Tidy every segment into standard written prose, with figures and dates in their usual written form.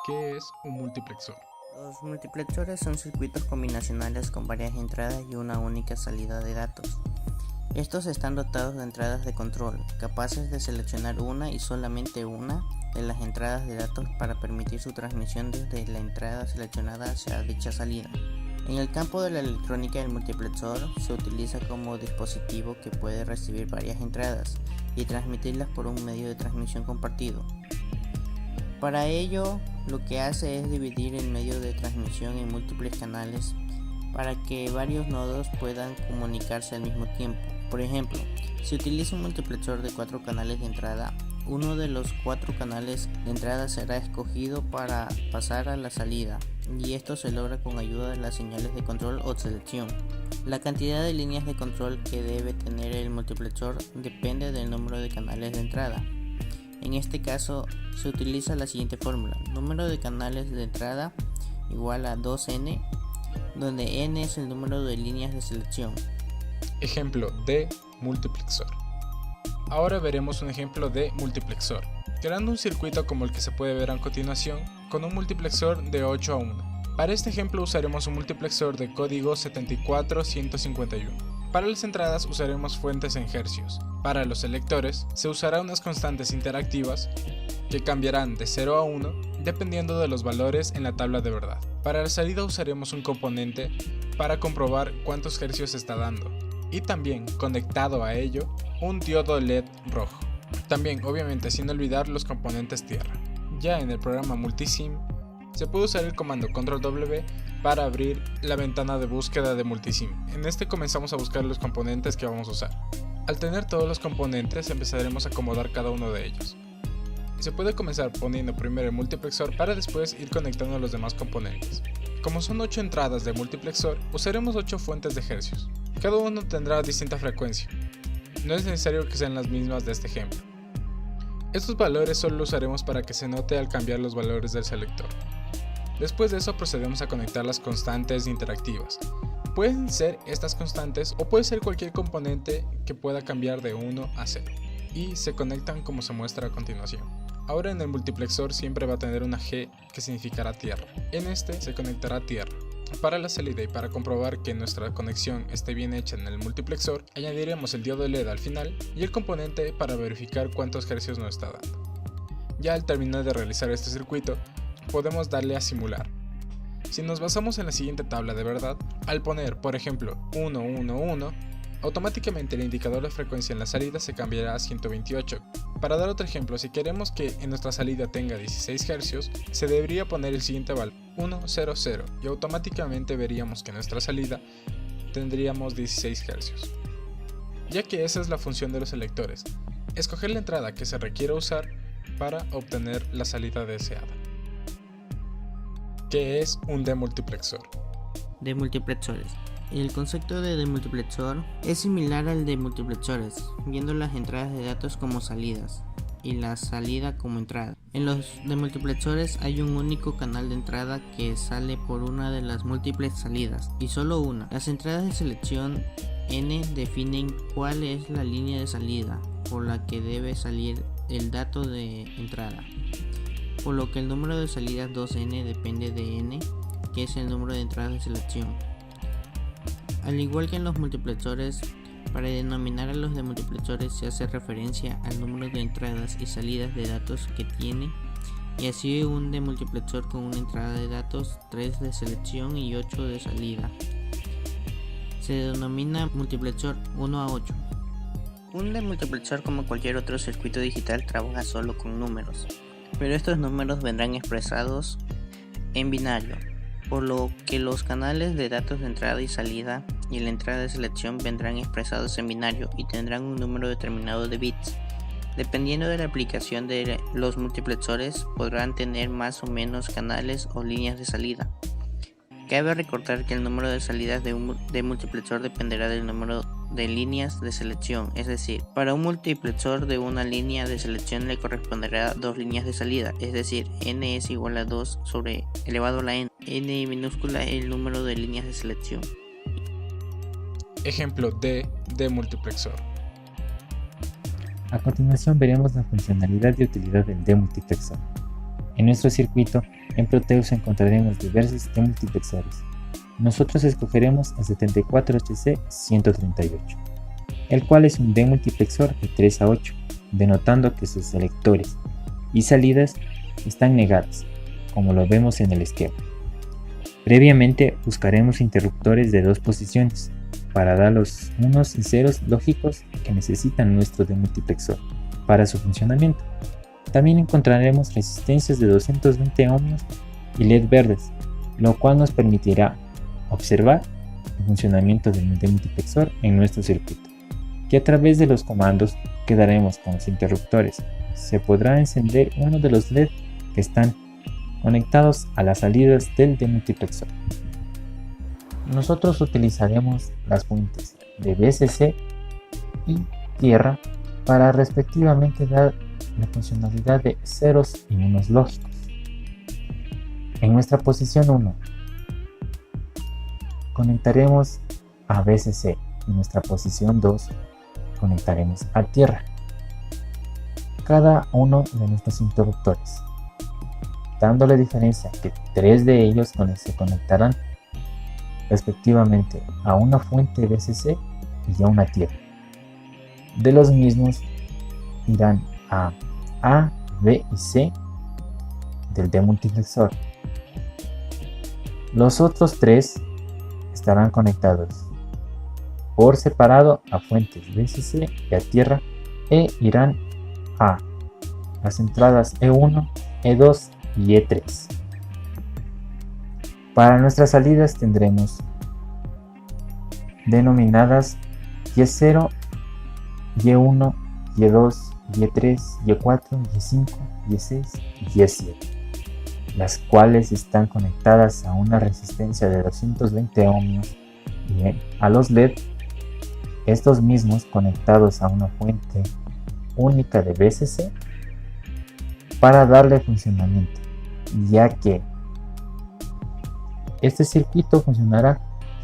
¿Qué es un multiplexor? Los multiplexores son circuitos combinacionales con varias entradas y una única salida de datos. Estos están dotados de entradas de control, capaces de seleccionar una y solamente una de las entradas de datos para permitir su transmisión desde la entrada seleccionada hacia dicha salida. En el campo de la electrónica, el multiplexor se utiliza como dispositivo que puede recibir varias entradas y transmitirlas por un medio de transmisión compartido. Para ello, lo que hace es dividir el medio de transmisión en múltiples canales para que varios nodos puedan comunicarse al mismo tiempo. Por ejemplo, si utiliza un multiplexor de 4 canales de entrada, uno de los 4 canales de entrada será escogido para pasar a la salida, y esto se logra con ayuda de las señales de control o selección. La cantidad de líneas de control que debe tener el multiplexor depende del número de canales de entrada. En este caso se utiliza la siguiente fórmula: número de canales de entrada igual a 2n, donde n es el número de líneas de selección. Ejemplo de multiplexor. Ahora veremos un ejemplo de multiplexor, creando un circuito como el que se puede ver a continuación, con un multiplexor de 8 a 1. Para este ejemplo usaremos un multiplexor de código 74151. Para las entradas usaremos fuentes en hercios. Para los selectores se usará unas constantes interactivas que cambiarán de 0 a 1 dependiendo de los valores en la tabla de verdad. Para la salida usaremos un componente para comprobar cuántos hercios está dando, y también, conectado a ello, un diodo LED rojo. También, obviamente, sin olvidar los componentes tierra. Ya en el programa Multisim se puede usar el comando CTRL-W para abrir la ventana de búsqueda de Multisim. En este comenzamos a buscar los componentes que vamos a usar. Al tener todos los componentes empezaremos a acomodar cada uno de ellos. Se puede comenzar poniendo primero el multiplexor para después ir conectando los demás componentes. Como son 8 entradas de multiplexor, usaremos 8 fuentes de hercios. Cada uno tendrá distinta frecuencia. No es necesario que sean las mismas de este ejemplo. Estos valores solo los usaremos para que se note al cambiar los valores del selector. Después de eso procedemos a conectar las constantes interactivas. Pueden ser estas constantes o puede ser cualquier componente que pueda cambiar de 1 a 0. Y se conectan como se muestra a continuación. Ahora en el multiplexor siempre va a tener una G que significará tierra. En este se conectará tierra. Para la salida y para comprobar que nuestra conexión esté bien hecha en el multiplexor, añadiremos el diodo LED al final y el componente para verificar cuántos hercios nos está dando. Ya al terminar de realizar este circuito, podemos darle a simular. Si nos basamos en la siguiente tabla de verdad, al poner por ejemplo 1, 1, 1, automáticamente el indicador de frecuencia en la salida se cambiará a 128. Para dar otro ejemplo, si queremos que en nuestra salida tenga 16 Hz, se debería poner el siguiente valor, 1, 0, 0, y automáticamente veríamos que en nuestra salida tendríamos 16 Hz. Ya que esa es la función de los selectores, escoger la entrada que se requiera usar para obtener la salida deseada. ¿Qué es un demultiplexor? Demultiplexores. El concepto de demultiplexor es similar al de multiplexores, viendo las entradas de datos como salidas y la salida como entrada. En los demultiplexores hay un único canal de entrada que sale por una de las múltiples salidas y solo una. Las entradas de selección N definen cuál es la línea de salida por la que debe salir el dato de entrada, por lo que el número de salidas 2n depende de n, que es el número de entradas de selección. Al igual que en los multiplexores, para denominar a los demultiplexores se hace referencia al número de entradas y salidas de datos que tiene, y así un demultiplexor con una entrada de datos, 3 de selección y 8 de salida se denomina multiplexor 1 a 8. Un demultiplexor, como cualquier otro circuito digital, trabaja solo con números, pero estos números vendrán expresados en binario, por lo que los canales de datos de entrada y salida y la entrada de selección vendrán expresados en binario y tendrán un número determinado de bits. Dependiendo de la aplicación de los multiplexores, podrán tener más o menos canales o líneas de salida. Cabe recordar que el número de salidas de un multiplexor dependerá del número de líneas de selección, es decir, para un multiplexor de una línea de selección le corresponderá 2 líneas de salida, es decir, n es igual a 2 sobre elevado a la n minúscula el número de líneas de selección. Ejemplo de demultiplexor. A continuación veremos la funcionalidad y utilidad del demultiplexor. En nuestro circuito en Proteus encontraremos diversos demultiplexores. Nosotros escogeremos el 74HC138, el cual es un demultiplexor de 3 a 8, denotando que sus selectores y salidas están negadas, como lo vemos en el esquema. Previamente buscaremos interruptores de 2 posiciones para dar los unos y ceros lógicos que necesitan nuestro demultiplexor para su funcionamiento. También encontraremos resistencias de 220 ohmios y LED verdes, lo cual nos permitirá observar el funcionamiento del demultiplexor en nuestro circuito, que a través de los comandos que daremos con los interruptores se podrá encender uno de los LED que están conectados a las salidas del demultiplexor. Nosotros utilizaremos las fuentes de VCC y tierra para respectivamente dar la funcionalidad de ceros y unos lógicos. En nuestra posición 1 conectaremos a VCC y en nuestra posición 2 conectaremos a tierra cada uno de nuestros interruptores, dando la diferencia que 3 de ellos se conectarán respectivamente a una fuente VCC y a una tierra. De los mismos irán a A, B y C del demultiplexor. Los otros 3 estarán conectados por separado a fuentes VCC y a tierra e irán a las entradas E1, E2 y E3. Para nuestras salidas tendremos denominadas Y0, Y1, Y2, Y3, Y4, Y5, Y6 y Y7, las cuales están conectadas a una resistencia de 220 ohmios y a los LED, estos mismos conectados a una fuente única de VCC para darle funcionamiento, ya que este circuito funcionará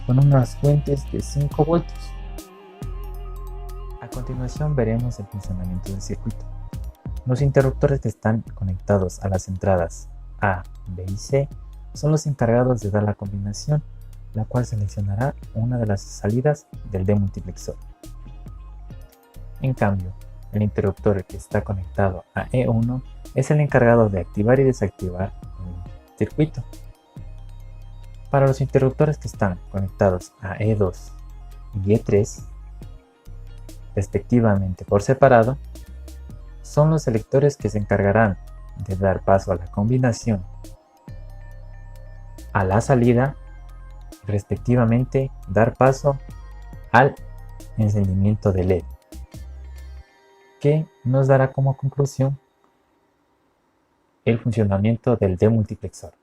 con unas fuentes de 5 voltios. A continuación veremos el funcionamiento del circuito. Los interruptores que están conectados a las entradas A, B y C son los encargados de dar la combinación, la cual seleccionará una de las salidas del demultiplexor. En cambio, el interruptor que está conectado a E1 es el encargado de activar y desactivar el circuito. Para los interruptores que están conectados a E2 y E3, respectivamente por separado, son los selectores que se encargarán de dar paso a la combinación, a la salida, respectivamente dar paso al encendimiento de LED, que nos dará como conclusión el funcionamiento del demultiplexor.